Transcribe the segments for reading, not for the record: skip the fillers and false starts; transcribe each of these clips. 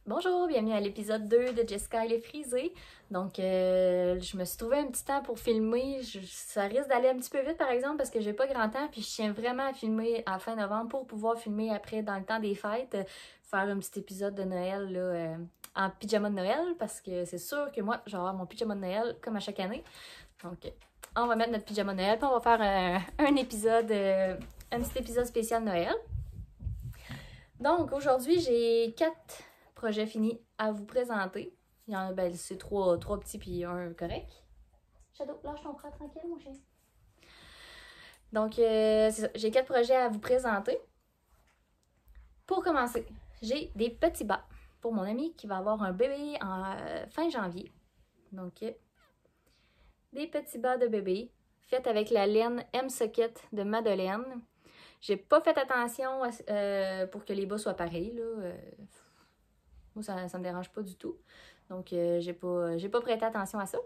Bonjour, bienvenue à l'épisode 2 de Jessica et les frisés. Donc, je me suis trouvé un petit temps pour filmer. Ça risque d'aller un petit peu vite, par exemple, parce que j'ai pas grand temps. Puis, je tiens vraiment à filmer à fin novembre pour pouvoir filmer après, dans le temps des fêtes, faire un petit épisode de Noël là, en pyjama de Noël, parce que c'est sûr que moi, je vais avoir mon pyjama de Noël comme à chaque année. Donc, on va mettre notre pyjama de Noël, puis on va faire un épisode, un petit épisode spécial Noël. Donc, aujourd'hui, j'ai 4 projets finis à vous présenter. Il y en a, c'est trois petits puis un correct. Shadow, lâche ton bras tranquille, mon chien. Donc, c'est ça. J'ai 4 projets à vous présenter. Pour commencer, j'ai des petits bas pour mon ami qui va avoir un bébé en fin janvier. Donc, des petits bas de bébé faits avec la laine M-Socket de Madeleine. J'ai pas fait attention pour que les bas soient pareils, là. Moi, ça me dérange pas du tout. Donc, j'ai pas prêté attention à ça.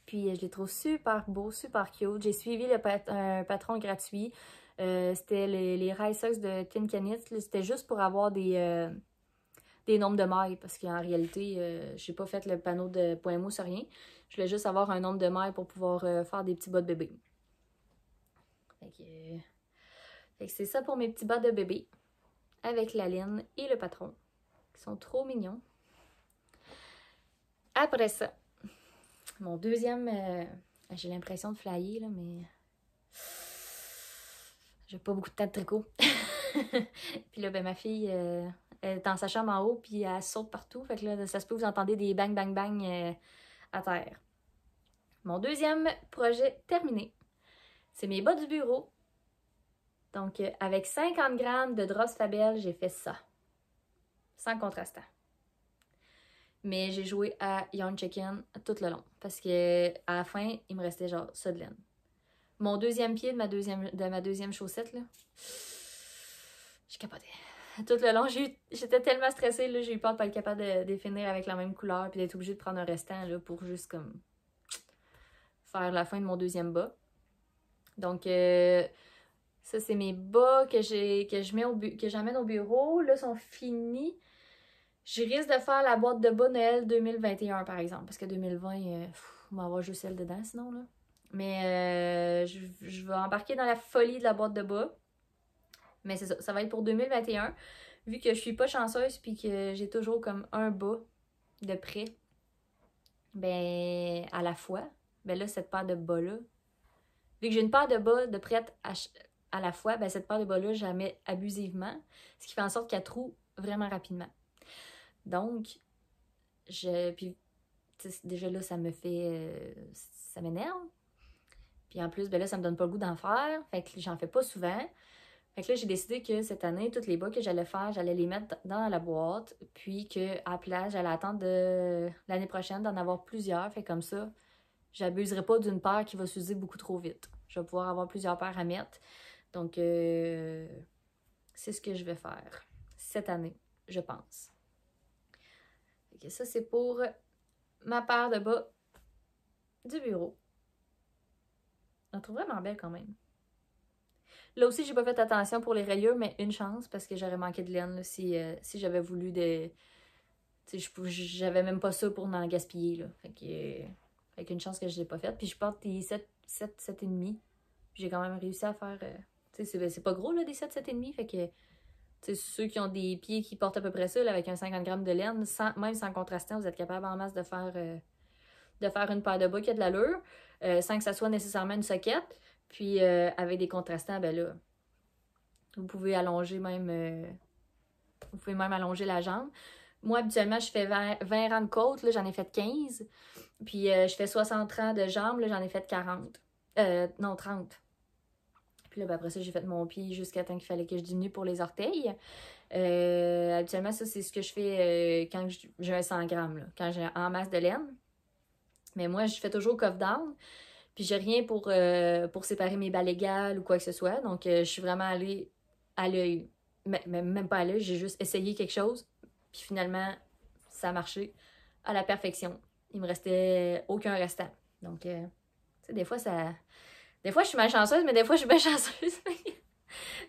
Puis, je les trouve super beaux, super cute. J'ai suivi un patron gratuit. C'était les Rise Socks de Tin Canit. C'était juste pour avoir des nombres de mailles. Parce qu'en réalité, j'ai pas fait le panneau de point mousse, rien. Je voulais juste avoir un nombre de mailles pour pouvoir faire des petits bas de bébé. Fait que c'est ça pour mes petits bas de bébé. Avec la laine et le patron. Qui sont trop mignons. Après ça, mon deuxième, j'ai l'impression de flyer, là, mais j'ai pas beaucoup de temps de tricot. Puis là, ma fille, elle est dans sa chambre en haut, puis elle saute partout. Fait que là, ça se peut que vous entendez des bang, bang, bang à terre. Mon deuxième projet terminé, c'est mes bas du bureau. Donc, avec 50 grammes de Drops Fabel, j'ai fait ça. Sans contrastant. Mais j'ai joué à Yarn Chicken tout le long. Parce que à la fin, il me restait genre ça de laine. Mon deuxième pied de ma deuxième chaussette, là, j'ai capoté. Tout le long, j'étais tellement stressée, là, j'ai eu peur de pas être capable de définir avec la même couleur puis d'être obligée de prendre un restant là, pour juste comme faire la fin de mon deuxième bas. Donc, ça, c'est mes bas que j'amène au bureau. Là, sont finis. Je risque de faire la boîte de bas Noël 2021, par exemple, parce que 2020, on va avoir juste celle dedans, sinon, là. Mais je vais embarquer dans la folie de la boîte de bas. Mais c'est ça, ça va être pour 2021. Vu que je suis pas chanceuse puis que j'ai toujours comme un bas de près, ben, à la fois, ben là, cette paire de bas-là, vu que j'ai une paire de bas de prête à la fois, ben cette paire de bas-là, je la mets abusivement, ce qui fait en sorte qu'elle troue vraiment rapidement. Donc, puis déjà là, ça me fait, ça m'énerve. Puis en plus, ben là, ça me donne pas le goût d'en faire. Fait que j'en fais pas souvent. Fait que là, j'ai décidé que cette année, toutes les bas que j'allais faire, j'allais les mettre dans la boîte. Puis qu'à la place, j'allais attendre l'année prochaine d'en avoir plusieurs. Fait comme ça, j'abuserai pas d'une paire qui va s'user beaucoup trop vite. Je vais pouvoir avoir plusieurs paires à mettre. Donc, c'est ce que je vais faire cette année, je pense. Fait que ça, c'est pour ma paire de bas du bureau. Je la trouve vraiment belle quand même. Là aussi, j'ai pas fait attention pour les rayures, mais une chance parce que j'aurais manqué de laine là, si j'avais voulu de. J'avais même pas ça pour en gaspiller. Là. Fait qu'une chance que je l'ai pas faite. Puis je porte des 7,5. Puis j'ai quand même réussi à faire. C'est pas gros là, des 7,5. Fait que ceux qui ont des pieds qui portent à peu près ça, là, avec un 50 grammes de laine, même sans contrastant, vous êtes capable en masse de faire une paire de bas qui a de l'allure, sans que ça soit nécessairement une soquette. Puis avec des contrastants, ben là, vous pouvez allonger même, vous pouvez même allonger la jambe. Moi, habituellement, je fais 20 rangs de côte, là, j'en ai fait 15. Puis je fais 60 rangs de jambes, là, j'en ai fait 40. Non, 30. Puis là, ben, après ça, j'ai fait mon pied jusqu'à temps qu'il fallait que je diminue pour les orteils. Habituellement, ça, c'est ce que je fais quand j'ai un 100 grammes, là, quand j'ai en masse de laine. Mais moi, je fais toujours cuff down. Puis j'ai rien pour séparer mes balles égales ou quoi que ce soit. Donc, je suis vraiment allée à l'œil. Même pas à l'œil, j'ai juste essayé quelque chose. Puis finalement, ça a marché à la perfection. Il me restait aucun restant. Donc, tu sais, des fois, Des fois, je suis malchanceuse, mais des fois, je suis bien chanceuse.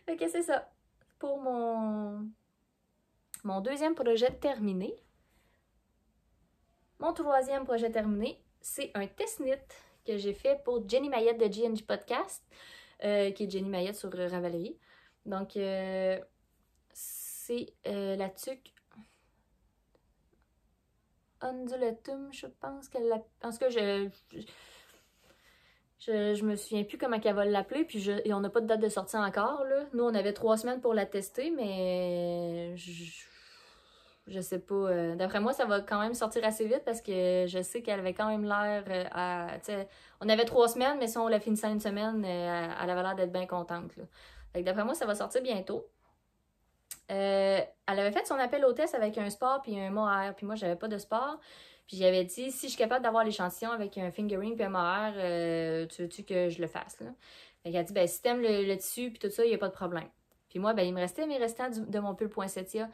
Fait que c'est ça. Pour mon deuxième projet terminé. Mon troisième projet terminé, c'est un test knit que j'ai fait pour Jenny Mayette de GNG Podcast, qui est Jenny Mayette sur Ravelry. Donc, c'est la tuque Undulatum, je pense qu'elle l'a... En tout cas, je me souviens plus comment qu'elle va l'appeler, puis et on n'a pas de date de sortie encore, là. Nous, on avait 3 semaines pour la tester, mais je sais pas. D'après moi, ça va quand même sortir assez vite parce que je sais qu'elle avait quand même l'air on avait 3 semaines, mais si on la finissait en une semaine, elle avait l'air d'être bien contente, là. Fait que d'après moi, ça va sortir bientôt. Elle avait fait son appel au test avec un sport puis un mohair, puis moi, j'avais pas de sport. Puis j'avais dit, si je suis capable d'avoir l'échantillon avec un fingering puis un mohair, tu veux-tu que je le fasse, là? Fait qu'elle a dit, ben si t'aimes le tissu puis tout ça, il n'y a pas de problème. Puis moi, ben il me restait mes restants de mon pull poinsettia.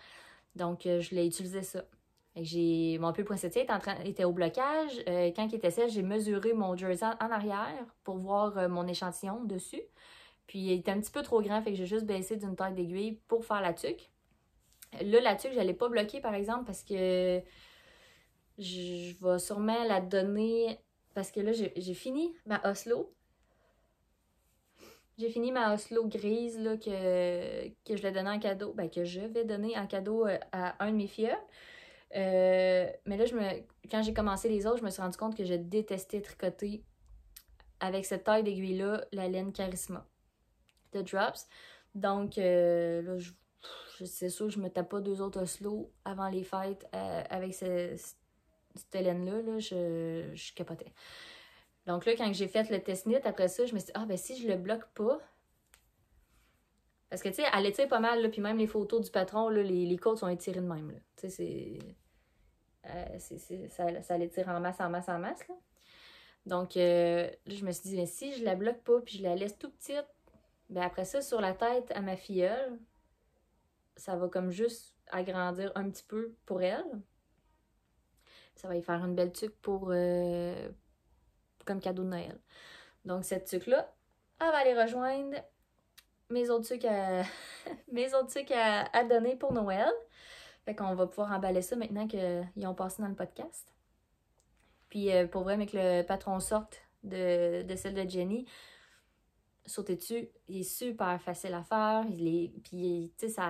Donc, je l'ai utilisé ça. Fait que mon pull poinsettia était au blocage. Quand il était sèche, j'ai mesuré mon jersey en arrière pour voir mon échantillon dessus. Puis il était un petit peu trop grand, fait que j'ai juste baissé d'une taille d'aiguille pour faire la tuque. Là, la tuque, je l'ai pas bloquée, par exemple, parce que je vais sûrement la donner... Parce que là, j'ai fini ma Oslo. J'ai fini ma Oslo grise là, que je l'ai donnée en cadeau. Ben, que je vais donner en cadeau à un de mes filles. Mais là, quand j'ai commencé les autres, je me suis rendu compte que je détestais tricoter avec cette taille d'aiguille-là, la laine Charisma de Drops. Donc, là, c'est sûr que je me tape pas 2 autres Oslo avant les fêtes avec cette laine-là. Là, je capotais. Donc là, quand j'ai fait le test knit, après ça, je me suis dit, ah, ben si je le bloque pas. Parce que, tu sais, elle étire pas mal, là, puis même les photos du patron, là, les côtes sont étirées de même, là. Tu sais, ça l'étire en masse, en masse, en masse, là. Donc, là, je me suis dit, mais si je la bloque pas, puis je la laisse tout petite, ben après ça, sur la tête à ma filleule, ça va comme juste agrandir un petit peu pour elle. Ça va y faire une belle tuque pour comme cadeau de Noël. Donc, cette tuque-là, elle va aller rejoindre mes autres tuques à donner pour Noël. Fait qu'on va pouvoir emballer ça maintenant qu'ils ont passé dans le podcast. Puis, pour vrai, mais que le patron sorte de celle de Jenny, sauter dessus, il est super facile à faire. Puis, tu sais,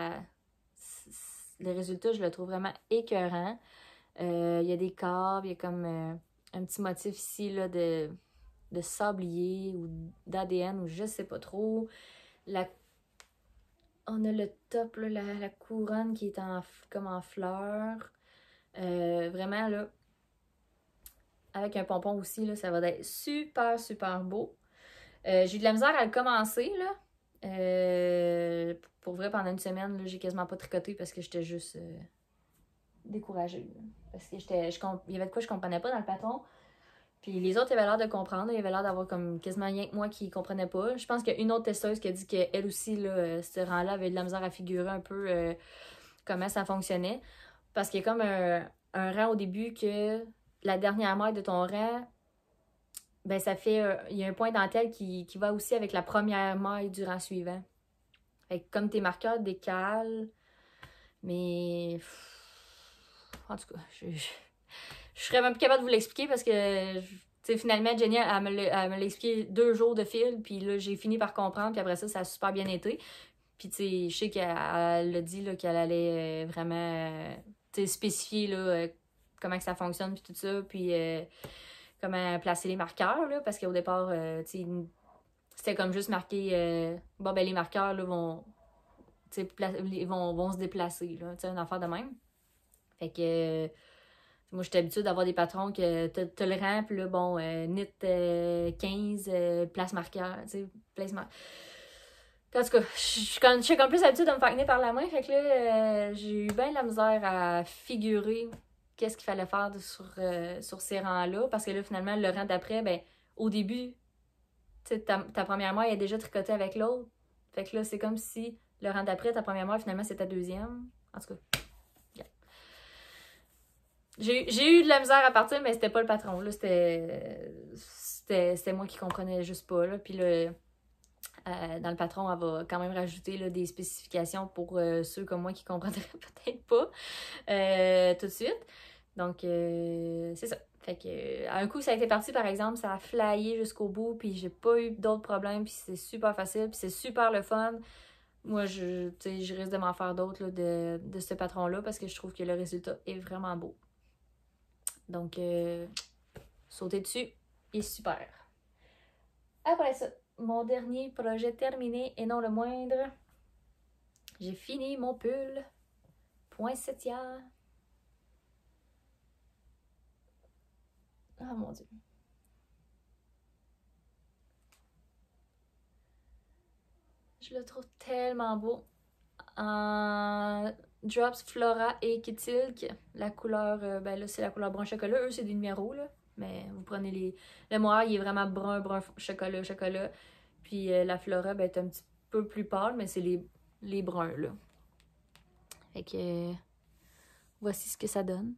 le résultat, je le trouve vraiment écœurant. Il y a des câbles, il y a comme un petit motif ici là, de sablier ou d'ADN ou je sais pas trop. On a le top, là, la couronne qui est comme en fleurs. Vraiment, là, avec un pompon aussi, là, ça va être super, super beau. J'ai eu de la misère à le commencer, là. Pour vrai, pendant une semaine, là, j'ai quasiment pas tricoté parce que j'étais juste découragée. Là. Parce que il y avait de quoi je comprenais pas dans le patron. Puis les autres, ils avaient l'air de comprendre. Ils avaient l'air d'avoir comme quasiment rien que moi qui comprenais pas. Je pense qu'il y a une autre testeuse qui a dit qu'elle aussi, là, ce rang-là, avait de la misère à figurer un peu comment ça fonctionnait. Parce qu'il y a comme un rang au début que la dernière maille de ton rang, ben ça fait... il y a un point dentelle qui va aussi avec la première maille du rang suivant. Fait que comme tes marqueurs décalent, mais... En tout cas, je serais même plus capable de vous l'expliquer parce que, tu sais, finalement, Jenny, elle me l'a expliqué 2 jours de fil, puis là, j'ai fini par comprendre, puis après ça, ça a super bien été. Puis, tu sais, je sais qu'elle a dit là, qu'elle allait vraiment, tu sais, spécifier là, comment que ça fonctionne, puis tout ça, puis comment placer les marqueurs, là, parce qu'au départ, tu sais, c'était comme juste marqué, bon, ben, les marqueurs, là, vont se déplacer, là, tu sais, une affaire de même. Fait que... moi, j'étais habituée d'avoir des patrons que t'as le rang, puis là, bon, knit 15, place marqueur, tu sais, place marqueur. En tout cas, je suis comme plus habituée de me faire knit par la main, fait que là, j'ai eu bien de la misère à figurer qu'est-ce qu'il fallait faire sur ces rangs-là, parce que là, finalement, le rang d'après, ben, au début, tu sais, ta première maille est déjà tricotée avec l'autre, fait que là, c'est comme si le rang d'après, ta première maille, finalement, c'est ta deuxième. En tout cas. J'ai eu de la misère à partir, mais c'était pas le patron. Là, c'était moi qui comprenais juste pas. Là. Puis là, Dans le patron, elle va quand même rajouter là, des spécifications pour ceux comme moi qui comprendraient peut-être pas tout de suite. Donc, c'est ça. Fait que, un coup, ça a été parti, par exemple, ça a flyé jusqu'au bout, puis j'ai pas eu d'autres problèmes, puis c'est super facile, puis c'est super le fun. Moi, je risque de m'en faire d'autres là, de ce patron-là, parce que je trouve que le résultat est vraiment beau. Donc, sauter dessus est super. Après ça, mon dernier projet terminé, et non le moindre, j'ai fini mon pull poinsettia. Oh mon Dieu. Je le trouve tellement beau. En Drops Flora et Kitsilk, la couleur, ben là c'est la couleur brun chocolat. Eux c'est des numéros là. Mais vous prenez les. Le moire il est vraiment brun chocolat, chocolat. Puis la Flora, ben est un petit peu plus pâle, mais c'est les bruns là. Fait que voici ce que ça donne.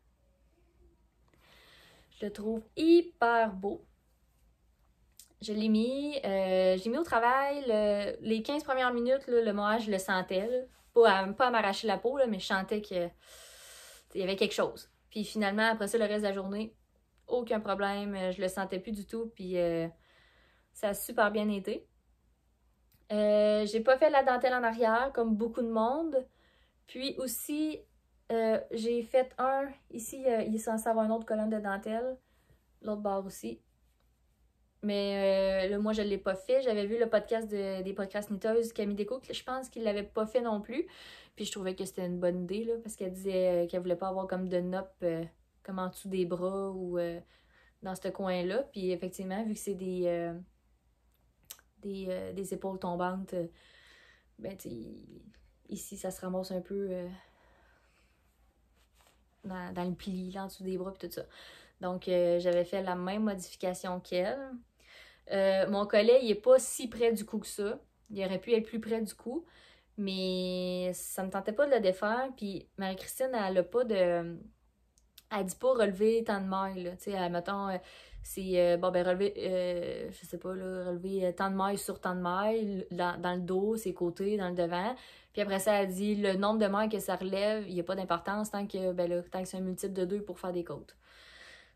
Je le trouve hyper beau. Je l'ai mis au travail. Les 15 premières minutes, là, le moage, je le sentais. Là. Pas à m'arracher la peau, là, mais je sentais qu'il y avait quelque chose. Puis finalement, après ça, le reste de la journée, aucun problème. Je le sentais plus du tout. Puis ça a super bien été. J'ai pas fait la dentelle en arrière, comme beaucoup de monde. Puis aussi, j'ai fait ici, il est censé avoir une autre colonne de dentelle. L'autre bord aussi. Mais là, moi, je ne l'ai pas fait. J'avais vu le podcast des procrastinateuses, Camille Déco, que je pense qu'il ne l'avait pas fait non plus. Puis je trouvais que c'était une bonne idée, là, parce qu'elle disait qu'elle voulait pas avoir comme de nopp comme en dessous des bras ou dans ce coin-là. Puis effectivement, vu que c'est des épaules tombantes, ben, ici, ça se ramasse un peu dans le pli, là, en dessous des bras, puis tout ça. Donc, j'avais fait la même modification qu'elle. Mon collet, il est pas si près du cou que ça. Il aurait pu être plus près du cou. Mais ça me tentait pas de le défaire. Puis Marie-Christine, elle a pas de. Elle dit pas relever tant de mailles. Tu sais, mettons, c'est. Bon, ben, relever. Je sais pas, là, relever tant de mailles sur tant de mailles. Dans le dos, ses côtés, dans le devant. Puis après ça, elle dit le nombre de mailles que ça relève, il n'y a pas d'importance tant que, tant que c'est un multiple de 2 pour faire des côtes.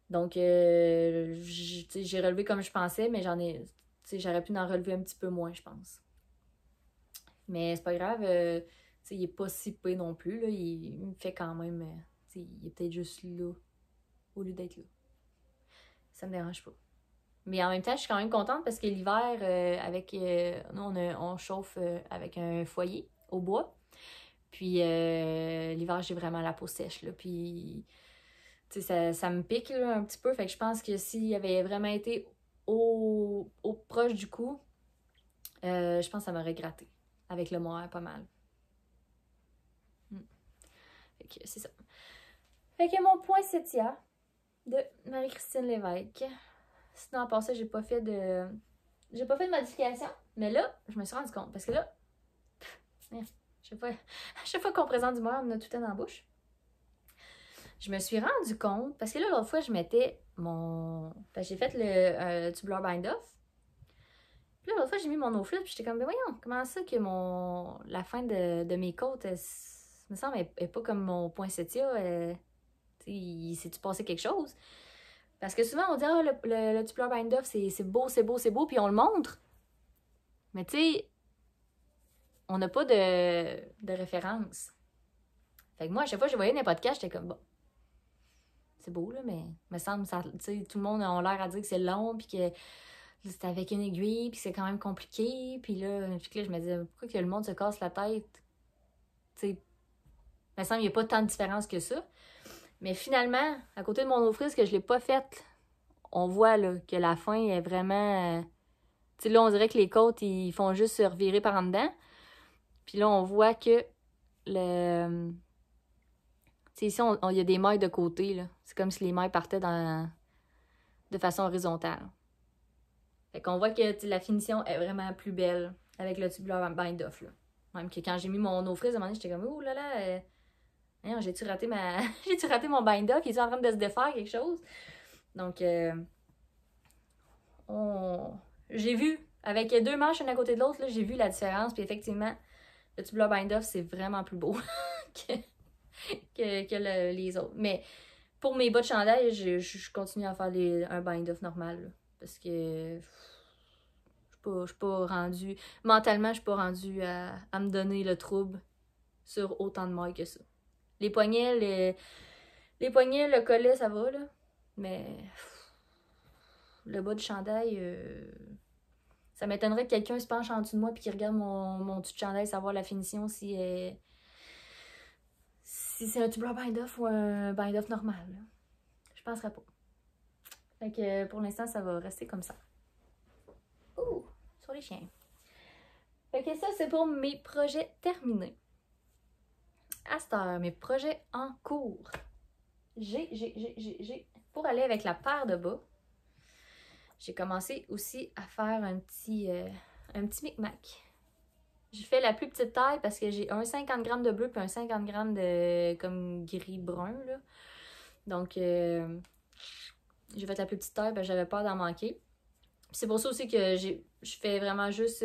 Donc, j'ai relevé comme je pensais, mais j'aurais pu en relever un petit peu moins, je pense. Mais c'est pas grave, il est pas si payé non plus, là, il me fait quand même, il est peut-être juste là, au lieu d'être là. Ça me dérange pas. Mais en même temps, je suis quand même contente parce que l'hiver, nous, on chauffe avec un foyer au bois. Puis, l'hiver, j'ai vraiment la peau sèche, là, puis... Ça me pique là, un petit peu. Fait que je pense que s'il avait vraiment été au proche du cou, je pense que ça m'aurait gratté. Avec le moire, pas mal. Fait que c'est ça. Fait que mon poinsettia de Marie-Christine Lévesque. Sinon, à part ça, j'ai pas fait de modification. Mais là, je me suis rendu compte. Parce que là, à chaque fois qu'on présente du moire, on a tout dans la bouche. Je me suis rendu compte, parce que là, l'autre fois, je mettais mon... j'ai fait le tubular bind-off. Puis là, l'autre fois, j'ai mis mon no-flip, puis j'étais comme, ben voyons, comment ça que la fin de mes côtes, me semble, est pas comme mon poinsettia, s'est-tu passé quelque chose? Parce que souvent, on dit, ah, le tubular bind-off, c'est beau, c'est beau, c'est beau, puis on le montre. Mais tu sais, on n'a pas de référence. Fait que moi, à chaque fois que je voyais dans les podcasts, j'étais comme, bon, c'est beau, là, mais me semble, tout le monde a l'air à dire que c'est long, puis que c'est avec une aiguille, puis c'est quand même compliqué. Puis là, je me disais, pourquoi que le monde se casse la tête? Tu sais, me semble qu'il n'y a pas tant de différence que ça. Mais finalement, à côté de mon eau frise, que je ne l'ai pas faite, on voit là, que la fin est vraiment... tu sais, là, on dirait que les côtes, ils font juste se revirer par en dedans. Puis là, on voit que le... Tu sais, ici, il y a des mailles de côté, là. C'est comme si les mailles partaient de façon horizontale. Fait qu'on voit que la finition est vraiment plus belle avec le tubular bind-off. Même que quand j'ai mis mon eau frise, à un moment donné, j'étais comme, oh là là, j'ai-tu raté j'ai-tu raté mon bind-off? Il est en train de se défaire quelque chose? Donc, j'ai vu Avec 2 manches une à côté de l'autre, là, j'ai vu la différence. Puis effectivement, le tubular bind-off, c'est vraiment plus beau que les autres. Mais pour mes bas de chandail, je continue à faire un bind-off normal. Là, parce que je suis pas rendue... Mentalement, je suis pas rendue à me donner le trouble sur autant de mailles que ça. Les poignets, le collet, ça va, là. Mais le bas du chandail, ça m'étonnerait que quelqu'un se penche en dessous de moi et qu'il regarde mon dessus de chandail, savoir la finition si c'est un tubular bind-off ou un bind-off normal. Là. Je penserais pas. Fait que pour l'instant, ça va rester comme ça. Ouh, sur les chiens. Fait que ça, c'est pour mes projets terminés. À cette heure, mes projets en cours. Pour aller avec la paire de bas, j'ai commencé aussi à faire un petit micmac. J'ai fait la plus petite taille parce que j'ai un 50 g de bleu puis un 50 g de comme gris-brun. Là. Donc, j'ai fait la plus petite taille parce que j'avais peur d'en manquer. C'est pour ça aussi que je fais vraiment juste...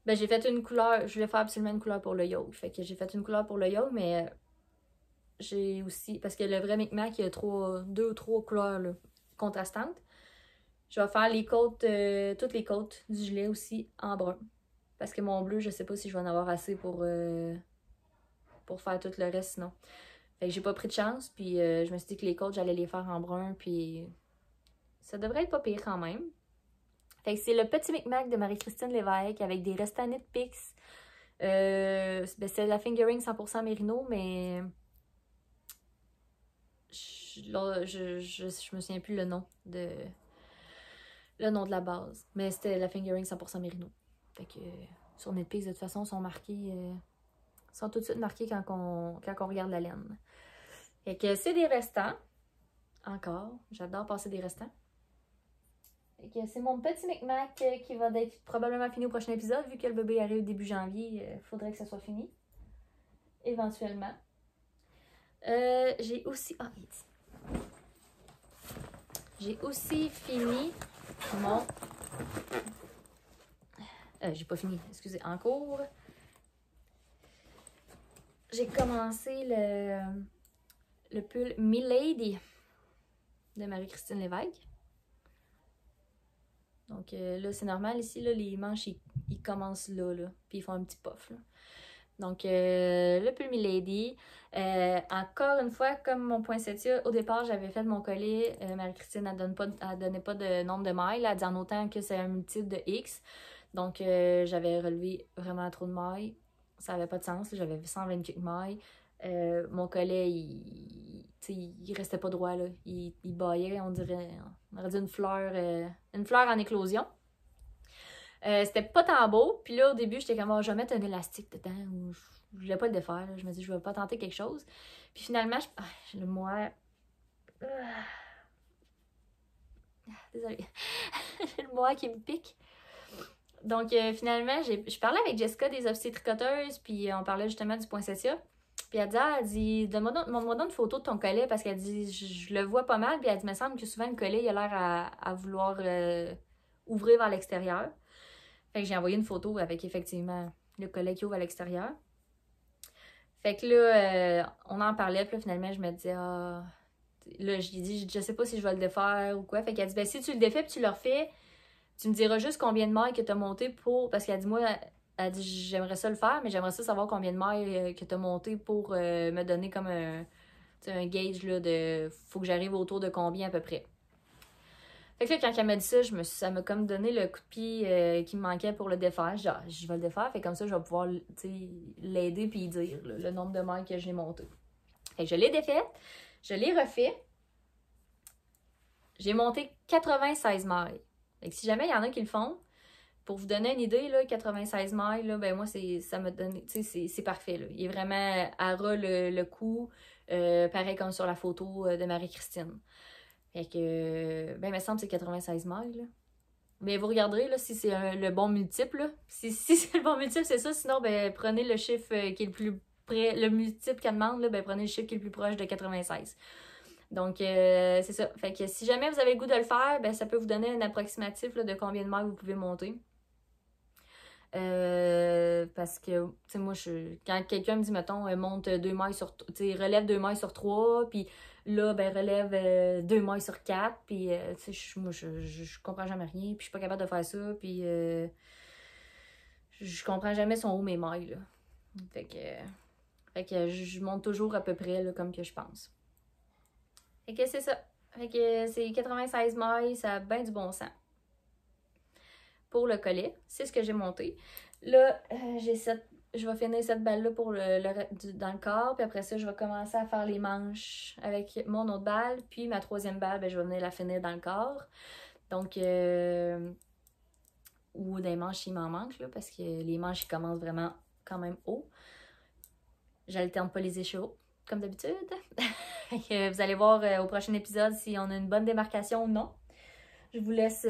j'ai fait une couleur... Je voulais faire absolument une couleur pour le yoke. Fait que j'ai fait une couleur pour le yoke, mais j'ai aussi... Parce que le vrai micmac, il y a 2 ou 3 couleurs là, contrastantes. Je vais faire les côtes, toutes les côtes du gilet aussi en brun. Parce que mon bleu, je sais pas si je vais en avoir assez pour faire tout le reste sinon. Fait que j'ai pas pris de chance, puis je me suis dit que les côtes, j'allais les faire en brun, puis ça devrait être pas pire quand même. Fait que c'est le petit micmac de Marie-Christine Lévesque avec des Restanites Pix. C'est la fingering 100% Mérino, mais je me souviens plus le nom de la base. Mais c'était la fingering 100% Mérino. Fait que sur Netflix, de toute façon, sont tout de suite marqués quand on regarde la laine. Fait que c'est des restants. Encore. J'adore passer des restants. Fait que c'est mon petit micmac qui va être probablement fini au prochain épisode. Vu que le bébé arrive début janvier, il faudrait que ça soit fini. Éventuellement. J'ai aussi... J'ai aussi fini mon... j'ai pas fini, excusez, en cours. J'ai commencé le pull Milady de Marie-Christine Lévesque. Donc là, c'est normal ici, là, les manches, ils commencent là, puis ils font un petit puff. Là. Donc, le pull Milady. Encore une fois, comme mon poinsettia, au départ, j'avais fait mon collet. Marie-Christine, elle donnait pas de nombre de mailles. Là, elle dit en autant que c'est un multiple de X. Donc, j'avais relevé vraiment trop de mailles. Ça n'avait pas de sens. J'avais 128 mailles. Mon collet, il restait pas droit. Là. Il baillait, on aurait dit une fleur en éclosion. C'était pas tant beau. Puis là, au début, j'étais comme, je vais mettre un élastique dedans. Ou je voulais pas le défaire. Là. Je me dis, je vais pas tenter quelque chose. Puis finalement, j'ai le moire. Désolée. J'ai le moire qui me pique. Donc, finalement, je parlais avec Jessica des officiers tricoteuses. Puis on parlait justement du poinsettia. Puis elle dit donne-moi une photo de ton collet. Parce qu'elle dit, je le vois pas mal. Puis elle dit, il me semble que souvent, le collet, il a l'air à vouloir ouvrir vers l'extérieur. Fait que j'ai envoyé une photo avec effectivement le collet qui ouvre à l'extérieur. Fait que là, on en parlait, puis là, finalement, je me disais, là, je lui ai dit, je sais pas si je vais le défaire ou quoi. Fait qu'elle dit, si tu le défais puis tu le refais, tu me diras juste combien de mailles que tu as monté pour. Parce qu'elle dit, moi, elle dit, j'aimerais ça le faire, mais j'aimerais ça savoir combien de mailles que tu as monté pour me donner comme un gauge là, de. Faut que j'arrive autour de combien à peu près. Fait que là, quand elle m'a dit ça, ça m'a comme donné le coup de pied qui me manquait pour le défaire. Genre, je vais le défaire, fait comme ça, je vais pouvoir l'aider puis dire le nombre de mailles que j'ai monté. Fait que je l'ai défaite, je l'ai refait. J'ai monté 96 mailles. Fait que si jamais il y en a qui le font, pour vous donner une idée, là, 96 mailles, là, ben moi, ça m'a donné, c'est parfait. Là. Il est vraiment à ras le cou, pareil comme sur la photo de Marie-Christine. Fait que, il me semble que c'est 96 mailles, là. Mais vous regarderez, là, si c'est le bon multiple, là. Si c'est le bon multiple, c'est ça. Sinon, prenez le chiffre qui est le plus près, le multiple qu'elle demande, là, prenez le chiffre qui est le plus proche de 96. Donc, c'est ça. Fait que si jamais vous avez le goût de le faire, ben, ça peut vous donner un approximatif là, de combien de mailles vous pouvez monter. Parce que, tu sais, moi, quand quelqu'un me dit, mettons, monte 2 mailles sur, tu sais, relève 2 mailles sur 3, puis là, ben, relève 2 mailles sur 4, puis, tu sais, moi, je comprends jamais rien, puis je suis pas capable de faire ça, puis je comprends jamais son haut mes mailles, là. Fait que je monte toujours à peu près, là, comme que je pense. Fait que c'est ça. Fait que c'est 96 mailles, ça a bien du bon sens. Pour le collet, c'est ce que j'ai monté. Là, je vais finir cette balle-là pour dans le corps, puis après ça, je vais commencer à faire les manches avec mon autre balle, puis ma troisième balle, ben, je vais venir la finir dans le corps. Donc, ou des manches, il m'en manque, là, parce que les manches, ils commencent vraiment quand même haut. J'alterne pas les échos, comme d'habitude. Vous allez voir au prochain épisode si on a une bonne démarcation ou non. Je vous laisse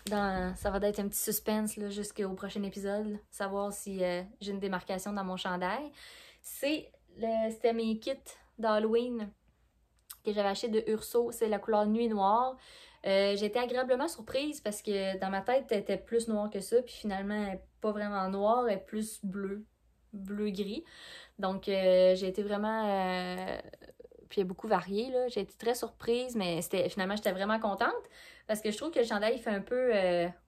ça va être un petit suspense jusqu'au prochain épisode, savoir si j'ai une démarcation dans mon chandail. C'était mes kits d'Halloween que j'avais acheté de Urso, c'est la couleur nuit noire. J'ai été agréablement surprise parce que dans ma tête, elle était plus noire que ça, puis finalement, elle n'est pas vraiment noire, elle est plus bleu-gris. Donc, j'ai été vraiment... puis il y a beaucoup varié, là. J'ai été très surprise, mais finalement, j'étais vraiment contente parce que je trouve que le chandail, il fait un peu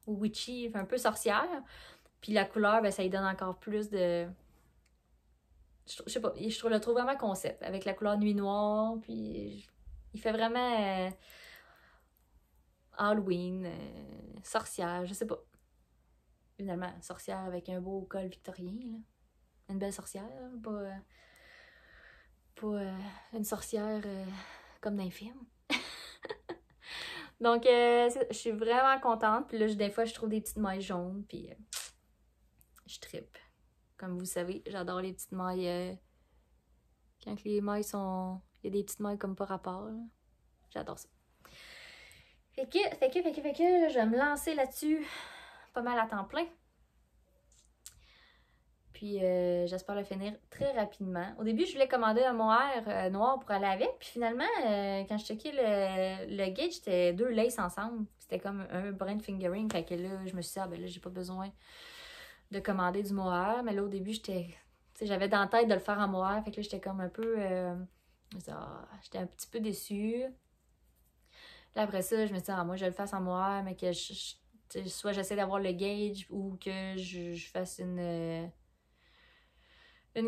witchy, il fait un peu sorcière. Puis la couleur, ben, ça lui donne encore plus de... Je sais pas, je le trouve vraiment concept avec la couleur nuit noire, puis il fait vraiment Halloween, sorcière, je sais pas. Finalement, sorcière avec un beau col victorien, là. Une belle sorcière, pas une sorcière comme dans les films. Donc, je suis vraiment contente. Puis là, des fois, je trouve des petites mailles jaunes, puis je trippe. Comme vous savez, j'adore les petites mailles. Quand les mailles sont... Il y a des petites mailles comme par rapport, là. J'adore ça. Fait que, je vais me lancer là-dessus pas mal à temps plein. Puis j'espère le finir très rapidement. Au début, je voulais commander un mohair noir pour aller avec. Puis finalement, quand je checkais le gauge, c'était 2 laces ensemble. C'était comme un brand fingering. Fait que là, je me suis dit, ah ben là, j'ai pas besoin de commander du mohair. Mais là, au début, j'avais dans la tête de le faire en mohair. Fait que là, j'étais comme un peu... j'étais un petit peu déçue. Là, après ça, je me suis dit, moi, je le fasse en mohair, mais que soit j'essaie d'avoir le gauge ou que je fasse une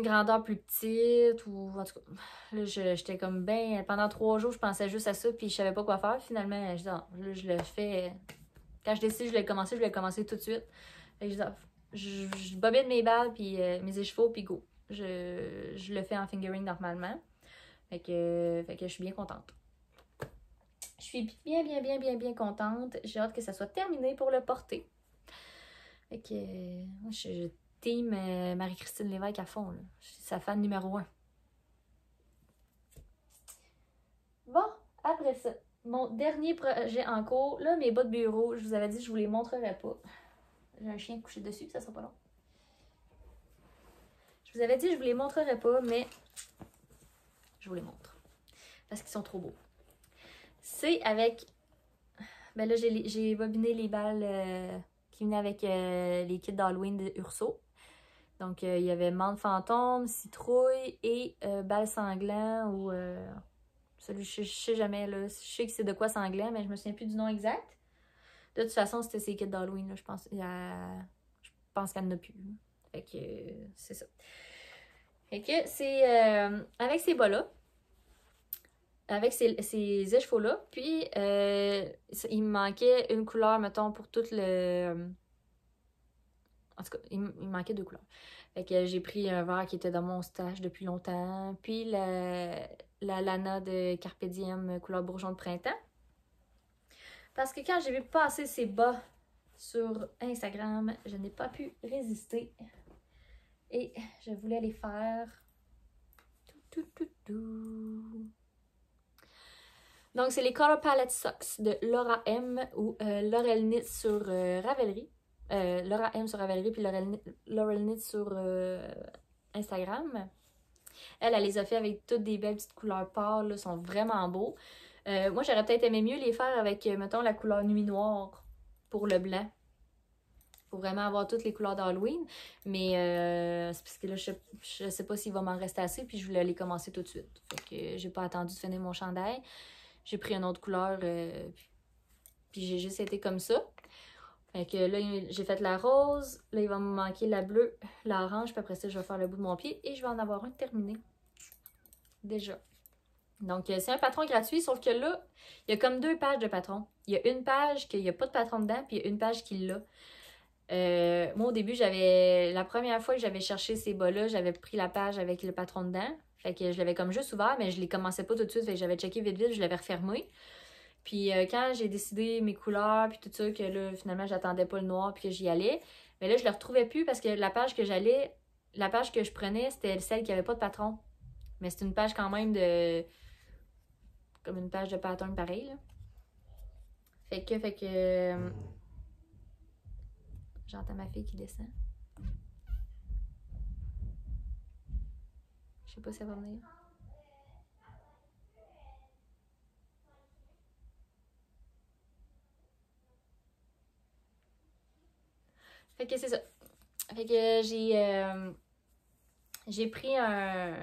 grandeur plus petite, ou en tout cas, là, j'étais comme ben pendant 3 jours, je pensais juste à ça, puis je savais pas quoi faire. Finalement, je dis, là, je le fais. Quand je décide, je l'ai commencé tout de suite. Fait que je bobine mes balles, puis mes écheveaux, puis go. Je le fais en fingering normalement. Fait que je suis bien contente. Je suis bien contente. J'ai hâte que ça soit terminé pour le porter. Fait que moi, je team Marie-Christine Lévesque à fond, là. Je suis sa fan numéro 1. Bon, après ça, mon dernier projet en cours. Là, mes bas de bureau, je vous avais dit que je vous les montrerais pas. J'ai un chien couché dessus, ça sera pas long. Je vous avais dit que je vous les montrerais pas, mais je vous les montre. Parce qu'ils sont trop beaux. C'est avec... Ben là, j'ai bobiné les balles qui venaient avec les kits d'Halloween de Urso. Donc, il y avait menthe fantôme, citrouille et balle sanglant ou... celui, je sais jamais, là. Je sais que c'est de quoi sanglant, mais je me souviens plus du nom exact. De toute façon, c'était ces kits d'Halloween, là. Je pense qu'il n'y en a plus. Fait que c'est ça. Fait que c'est avec ces bas-là, avec ces écheveaux-là, puis il me manquait une couleur, mettons, pour tout le... En tout cas, il me manquait 2 couleurs. Fait que j'ai pris un vert qui était dans mon stash depuis longtemps, puis la Lana de Carpe Diem couleur bourgeon de printemps. Parce que quand j'ai vu passer ces bas sur Instagram, je n'ai pas pu résister. Et je voulais les faire. Donc, c'est les Color Palette Socks de Laura M ou Laurel Knit sur Ravelry. Laura M sur Ravelry puis Laurel Knit sur Instagram. Elle les a fait avec toutes des belles petites couleurs pâles, là, sont vraiment beaux. Moi, j'aurais peut-être aimé mieux les faire avec, mettons, la couleur nuit noire pour le blanc. Pour vraiment avoir toutes les couleurs d'Halloween. Mais c'est parce que là, je sais pas s'il va m'en rester assez, puis je voulais les commencer tout de suite. Fait que j'ai pas attendu de finir mon chandail. J'ai pris une autre couleur, puis j'ai juste été comme ça. Fait que là, j'ai fait la rose. Là, il va me manquer la bleue, l'orange, puis après ça, je vais faire le bout de mon pied et je vais en avoir un terminé. Déjà. Donc, c'est un patron gratuit, sauf que là, il y a comme 2 pages de patron. Il y a une page qu'il n'y a pas de patron dedans, puis il y a une page qui l'a. Moi, au début, la première fois que j'avais cherché ces bas-là, j'avais pris la page avec le patron dedans. Fait que je l'avais comme juste ouvert, mais je les commençais pas tout de suite. Fait que j'avais checké vite vite, je l'avais refermé. Puis quand j'ai décidé mes couleurs, puis tout ça, que là, finalement, j'attendais pas le noir, puis que j'y allais, mais là, je le retrouvais plus parce que la page que je prenais, c'était celle qui avait pas de patron. Mais c'est une page quand même de... comme une page de pattern pareil, là. Fait que... J'entends ma fille qui descend. Je sais pas si elle va venir. Fait que c'est ça. Fait que j'ai pris un...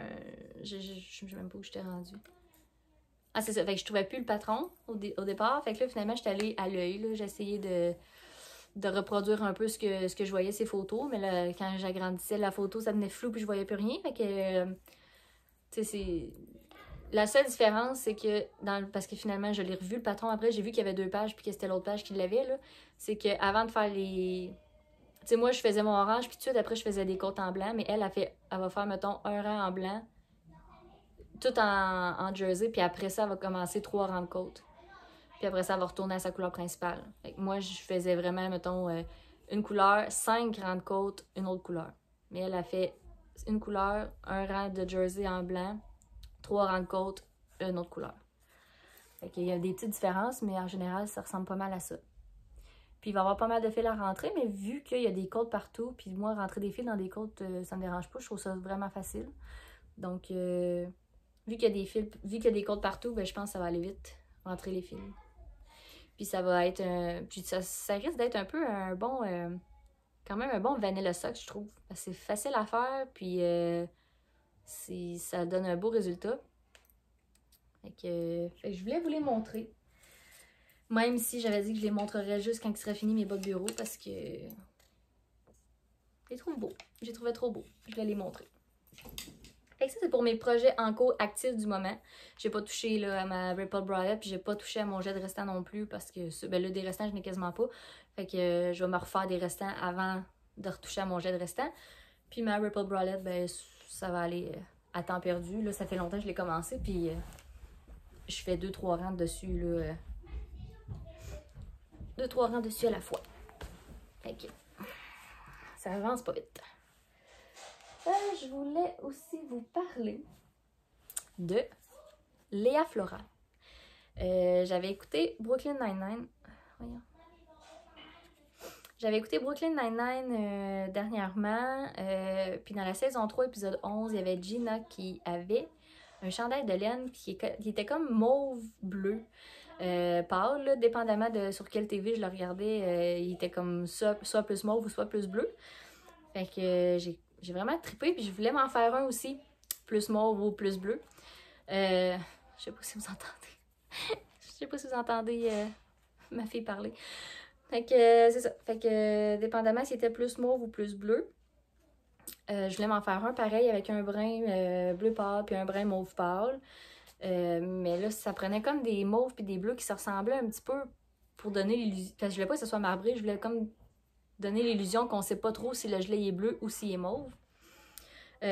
Je sais même pas où je t'ai rendu. Ah, c'est ça. Fait que je trouvais plus le patron au départ. Fait que là, finalement, j'étais allée à l'œil. J'ai essayé de reproduire un peu ce que je voyais, ces photos. Mais là, quand j'agrandissais la photo, ça devenait flou puis je voyais plus rien. Fait que, tu sais, c'est... La seule différence, c'est que, parce que finalement, je l'ai revu le patron après, j'ai vu qu'il y avait 2 pages puis que c'était l'autre page qui l'avait, là. C'est qu'avant de faire les... Tu sais, moi, je faisais mon orange puis tout de suite, après, je faisais des côtes en blanc. Mais elle va faire, mettons, un rang en blanc, tout en jersey. Puis après ça, elle va commencer 3 rangs de côtes. Puis après ça, elle va retourner à sa couleur principale. Fait que moi, je faisais vraiment, mettons, une couleur, 5 grandes côtes, une autre couleur. Mais elle a fait une couleur, un rang de jersey en blanc, 3 rangs de côtes, une autre couleur. Fait qu'il y a des petites différences, mais en général, ça ressemble pas mal à ça. Puis il va y avoir pas mal de fils à rentrer, mais vu qu'il y a des côtes partout, puis moi, rentrer des fils dans des côtes, ça me dérange pas. Je trouve ça vraiment facile. Donc, vu qu'il y a des fils, vu qu'il y a des côtes partout, ben, je pense que ça va aller vite, rentrer les fils. Puis ça va être puis ça risque d'être un peu un bon... quand même un bon vanilla sock, je trouve. C'est facile à faire, puis ça donne un beau résultat. Fait que je voulais vous les montrer. Même si j'avais dit que je les montrerais juste quand il serait fini mes bas de bureau, parce que... Je les trouve beaux. Je les trouvais trop beaux. Je voulais les montrer. Fait que ça, c'est pour mes projets en cours actifs du moment. J'ai pas touché là, à ma Ripple Bralette, puis j'ai pas touché à mon jet de restant non plus, parce que ben là, des restants, je n'ai quasiment pas. Fait que je vais me refaire des restants avant de retoucher à mon jet de restant. Puis ma Ripple Bralette, ben ça va aller à temps perdu. Là, ça fait longtemps que je l'ai commencé, puis je fais 2-3 rangs dessus, là. 2-3 rangs dessus à la fois. Fait que ça avance pas vite. Je voulais aussi vous parler de Léa Flora. J'avais écouté Brooklyn Nine-Nine. Voyons. J'avais écouté Brooklyn Nine-Nine dernièrement. Puis dans la saison 3, épisode 11, il y avait Gina qui avait un chandail de laine qui était comme mauve-bleu. Pâle, là, dépendamment de sur quelle TV je le regardais. Il était comme soit plus mauve ou soit plus bleu. Fait que j'ai vraiment trippé, puis je voulais m'en faire un aussi, plus mauve ou plus bleu. Je sais pas si vous entendez. Je sais pas si vous entendez ma fille parler. Fait que c'est ça. Fait que dépendamment si c'était plus mauve ou plus bleu, je voulais m'en faire un pareil avec un brin bleu pâle puis un brin mauve pâle. Mais là, ça prenait comme des mauves puis des bleus qui se ressemblaient un petit peu pour donner l'illusion. Parce que je voulais pas que ce soit marbré, je voulais comme donner l'illusion qu'on sait pas trop si le gelé est bleu ou s'il est mauve.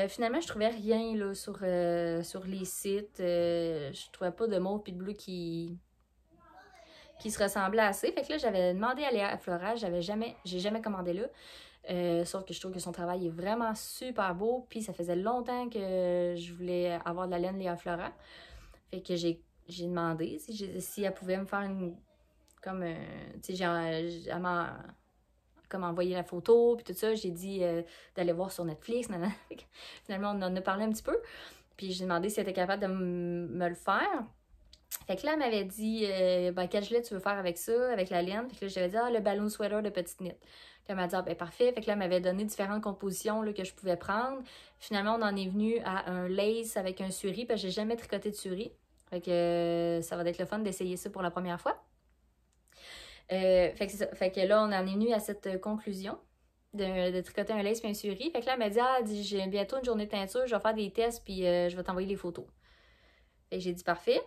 Finalement, je trouvais rien là, sur les sites. Je trouvais pas de mauve et de bleu qui se ressemblaient assez. Fait que là, j'avais demandé à Léa Flora. J'ai jamais commandé là. Sauf que je trouve que son travail est vraiment super beau. Puis ça faisait longtemps que je voulais avoir de la laine Léa Flora. Fait que j'ai demandé si elle pouvait me faire une... Comme... tu sais, elle m'a... comme envoyer la photo, puis tout ça. J'ai dit d'aller voir sur Netflix. Finalement, on en a parlé un petit peu. Puis j'ai demandé si elle était capable de me le faire. Fait que là, elle m'avait dit quel gilet tu veux faire avec ça, avec la laine. Fait que là, j'avais dit le balloon sweater de petite knit. Puis elle m'a dit parfait. Fait que là, elle m'avait donné différentes compositions là, que je pouvais prendre. Finalement, on en est venu à un lace avec un suri, parce que j'ai jamais tricoté de suri. Fait que ça va être le fun d'essayer ça pour la première fois. Fait que c'est ça. Fait que là, on en est venu à cette conclusion de tricoter un lace puis un suri. Fait que là, elle m'a dit, j'ai bientôt une journée de teinture, je vais faire des tests puis je vais t'envoyer les photos. Fait que j'ai dit parfait.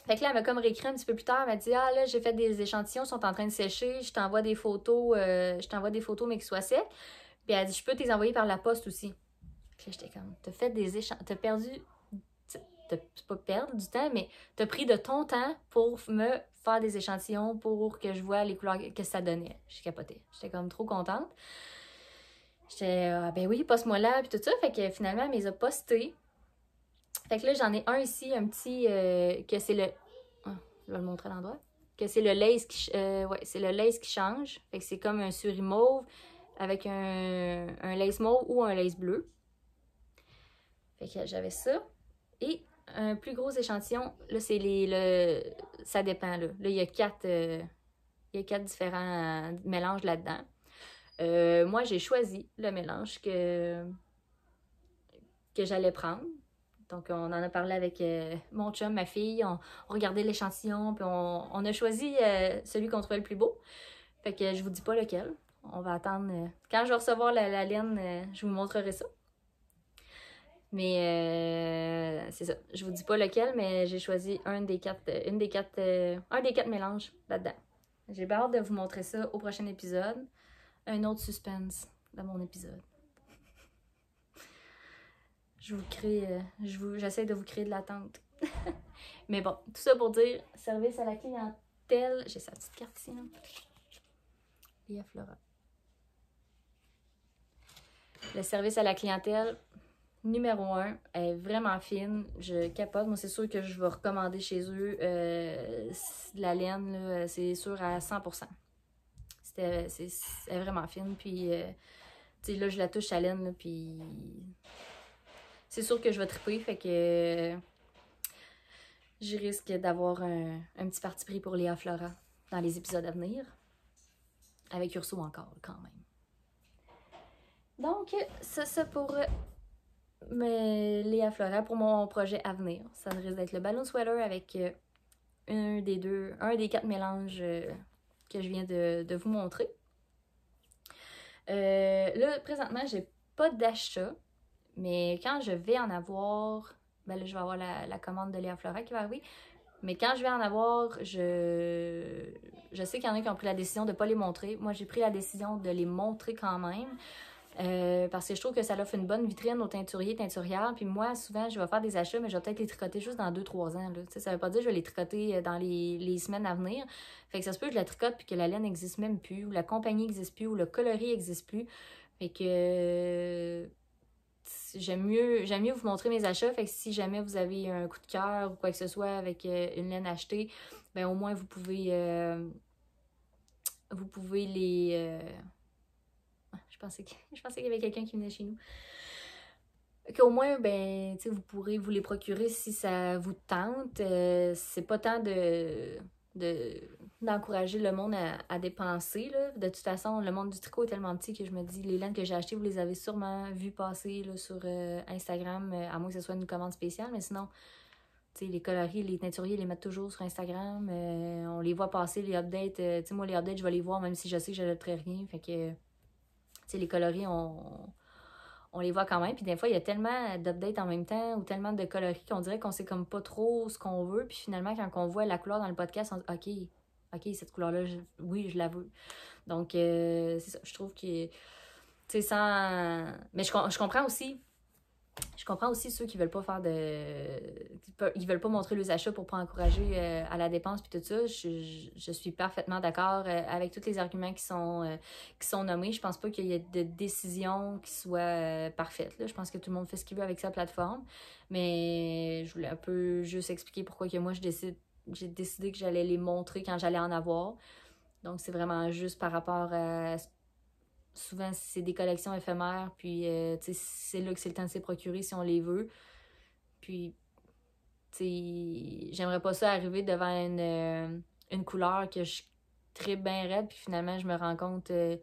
Fait que là, elle m'a comme réécrit un petit peu plus tard, elle m'a dit là, j'ai fait des échantillons, ils sont en train de sécher, je t'envoie des photos, mais qu'ils soient secs. Puis elle a dit, je peux te les envoyer par la poste aussi. Puis là, j'étais comme, t'as fait des échantillons, t'as perdu, c'est pas perdre du temps, mais t'as pris de ton temps pour me faire des échantillons pour que je vois les couleurs que ça donnait. Je capotais. J'étais comme trop contente. J'étais, ben oui, poste-moi là, puis tout ça. Fait que finalement, elle me les a postés. Fait que là, j'en ai un ici, un petit, que c'est le... je vais le montrer à l'endroit. Que c'est le lace qui... c'est le lace qui change. Fait que c'est comme un suri mauve avec un lace mauve ou un lace bleu. Fait que j'avais ça. Et un plus gros échantillon, là, c'est ça dépend, là. Là, il y a quatre différents mélanges là-dedans. Moi, j'ai choisi le mélange que j'allais prendre. Donc, on en a parlé avec mon chum, ma fille. On regardait l'échantillon, puis on a choisi celui qu'on trouvait le plus beau. Fait que je vous dis pas lequel. On va attendre. Quand je vais recevoir la laine, je vous montrerai ça. Mais c'est ça. Je vous dis pas lequel, mais j'ai choisi un des quatre mélanges là-dedans. J'ai bien hâte de vous montrer ça au prochain épisode. Un autre suspense dans mon épisode. J'essaie de vous créer de l'attente. Mais bon, tout ça pour dire, service à la clientèle. J'ai sa petite carte ici, là. Lia Flora. Le service à la clientèle, numéro 1, est vraiment fine. Je capote. Moi, c'est sûr que je vais recommander chez eux de la laine, là, c'est sûr à 100%. C'est vraiment fine. Puis, tu sais, là, je la touche à laine, là, puis c'est sûr que je vais triper. Fait que je risque d'avoir un petit parti pris pour Lia Flora dans les épisodes à venir. Avec Urso encore, quand même. Donc, ça pour Lia Flora, pour mon projet à venir. Ça risque d'être le balloon sweater avec un des 4 mélanges que je viens de vous montrer. Là, présentement, j'ai pas d'achat, mais quand je vais en avoir, ben là, je vais avoir la commande de Lia Flora qui va arriver. Mais quand je vais en avoir, je sais qu'il y en a qui ont pris la décision de ne pas les montrer. Moi, j'ai pris la décision de les montrer quand même. Parce que je trouve que ça offre une bonne vitrine aux teinturiers, teinturières. Puis moi, souvent, je vais faire des achats, mais je vais peut-être les tricoter juste dans 2-3 ans. Là. Ça veut pas dire que je vais les tricoter dans les semaines à venir. Fait que ça se peut que je la tricote puis que la laine n'existe même plus, ou la compagnie n'existe plus, ou le coloris n'existe plus. Fait que j'aime mieux vous montrer mes achats. Fait que si jamais vous avez un coup de cœur ou quoi que ce soit avec une laine achetée, ben au moins vous pouvez les... je pensais qu'il y avait quelqu'un qui venait chez nous. Qu'au moins, ben, vous pourrez vous les procurer si ça vous tente. C'est pas tant d'encourager le monde à dépenser. Là. De toute façon, le monde du tricot est tellement petit que je me dis, les laines que j'ai achetées, vous les avez sûrement vues passer là, sur Instagram, à moins que ce soit une commande spéciale. Mais sinon, les coloris, les teinturiers les mettent toujours sur Instagram. On les voit passer, les updates. Moi, les updates, je vais les voir même si je sais que je n'achèterai rien. Fait que, les coloris, on les voit quand même. Puis des fois, il y a tellement d'updates en même temps ou tellement de coloris qu'on dirait qu'on sait comme pas trop ce qu'on veut. Puis finalement, quand on voit la couleur dans le podcast, on dit OK, cette couleur-là, oui, je la veux. Donc, c'est ça. Je trouve que, tu sais, sans... Mais je comprends aussi. Je comprends aussi ceux qui veulent pas faire ils veulent pas montrer leurs achats pour pas encourager à la dépense puis tout ça. Je suis parfaitement d'accord avec tous les arguments qui sont nommés. Je pense pas qu'il y ait de décision qui soit parfaite. Là. Je pense que tout le monde fait ce qu'il veut avec sa plateforme. Mais je voulais un peu juste expliquer pourquoi que moi j'ai décidé que j'allais les montrer quand j'allais en avoir. Donc c'est vraiment juste par rapport à... Souvent, c'est des collections éphémères, puis c'est là que c'est le temps de se procurer si on les veut. Puis, tu sais, j'aimerais pas ça arriver devant une couleur que je tripe bien raide, puis finalement, je me rends compte, tu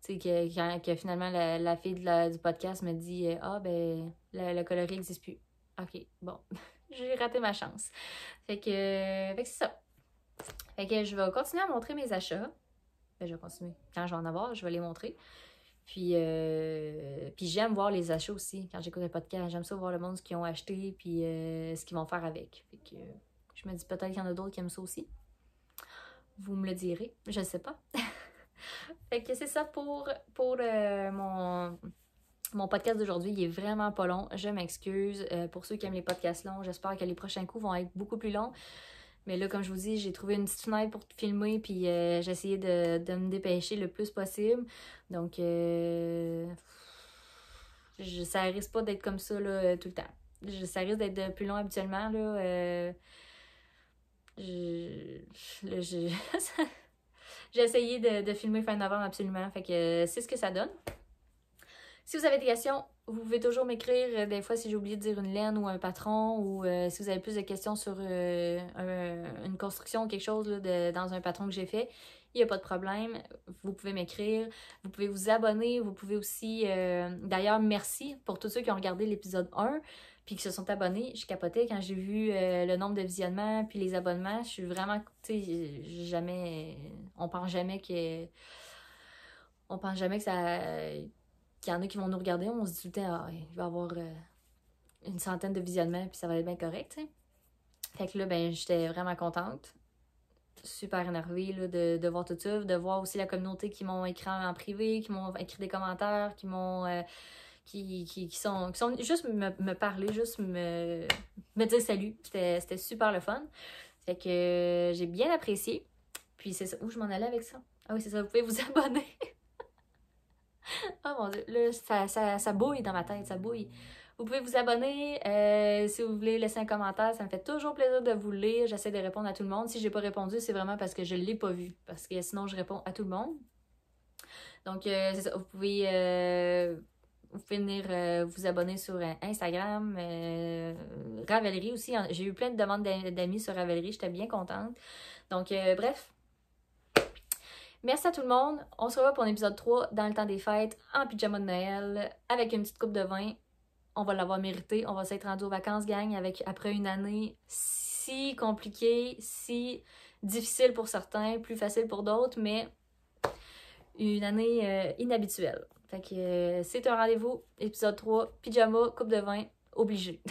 sais, que finalement, la fille du podcast me dit « Ah, ben, le coloris n'existe plus. » OK, bon, j'ai raté ma chance. Fait que c'est ça. Fait que je vais continuer à montrer mes achats. Ben, je vais continuer. Quand je vais en avoir, je vais les montrer. Puis j'aime voir les achats aussi. Quand j'écoute un podcast, j'aime ça voir le monde ce qu'ils ont acheté puis ce qu'ils vont faire avec. Fait que je me dis peut-être qu'il y en a d'autres qui aiment ça aussi. Vous me le direz. Je sais pas. Fait que c'est ça pour mon podcast d'aujourd'hui. Il est vraiment pas long. Je m'excuse. Pour ceux qui aiment les podcasts longs, j'espère que les prochains coups vont être beaucoup plus longs. Mais là, comme je vous dis, j'ai trouvé une petite fenêtre pour filmer, puis j'ai essayé de me dépêcher le plus possible. Donc, ça risque pas d'être comme ça là, tout le temps. Ça risque d'être plus long habituellement. Là, j'ai essayé de filmer fin novembre absolument. Fait que c'est ce que ça donne. Si vous avez des questions, vous pouvez toujours m'écrire des fois si j'ai oublié de dire une laine ou un patron ou si vous avez plus de questions sur une construction ou quelque chose là, dans un patron que j'ai fait, il n'y a pas de problème. Vous pouvez m'écrire, vous pouvez vous abonner, vous pouvez aussi... D'ailleurs, merci pour tous ceux qui ont regardé l'épisode 1 puis qui se sont abonnés. Je capotais quand j'ai vu le nombre de visionnements puis les abonnements. Je suis vraiment... Tu sais, jamais... On pense jamais que ça... qu'il y en a qui vont nous regarder, on se dit tout le temps, il va y avoir une centaine de visionnements, puis ça va être bien correct, t'sais. Fait que là, ben, j'étais vraiment contente. Super énervée là, de voir tout ça, de voir aussi la communauté qui m'ont écrit en privé, qui m'ont écrit des commentaires, qui m'ont... qui sont juste me parler, juste me dire salut. C'était super le fun. Fait que j'ai bien apprécié. Puis c'est ça. Où je m'en allais avec ça? Ah oui, c'est ça. Vous pouvez vous abonner. Oh mon Dieu, là, ça bouille dans ma tête, ça bouille. Vous pouvez vous abonner, si vous voulez laisser un commentaire, ça me fait toujours plaisir de vous lire. J'essaie de répondre à tout le monde. Si j'ai pas répondu, c'est vraiment parce que je l'ai pas vu, parce que sinon je réponds à tout le monde. Donc, c'est ça, vous pouvez venir vous abonner sur Instagram, Ravelry aussi. J'ai eu plein de demandes d'amis sur Ravelry, j'étais bien contente. Donc, bref. Merci à tout le monde. On se revoit pour un épisode 3 dans le temps des fêtes, en pyjama de Noël, avec une petite coupe de vin. On va l'avoir mérité. On va s'être rendu aux vacances, gang, après une année si compliquée, si difficile pour certains, plus facile pour d'autres, mais une année inhabituelle. Fait que c'est un rendez-vous, épisode 3, pyjama, coupe de vin, obligé.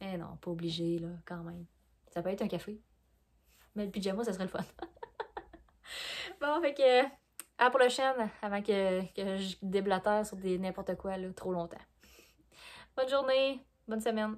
Eh non, pas obligé, là, quand même. Ça peut être un café. Mais le pyjama, ça serait le fun. Bon, fait que à la prochaine, avant que je déblatère sur n'importe quoi là, trop longtemps. Bonne journée, bonne semaine.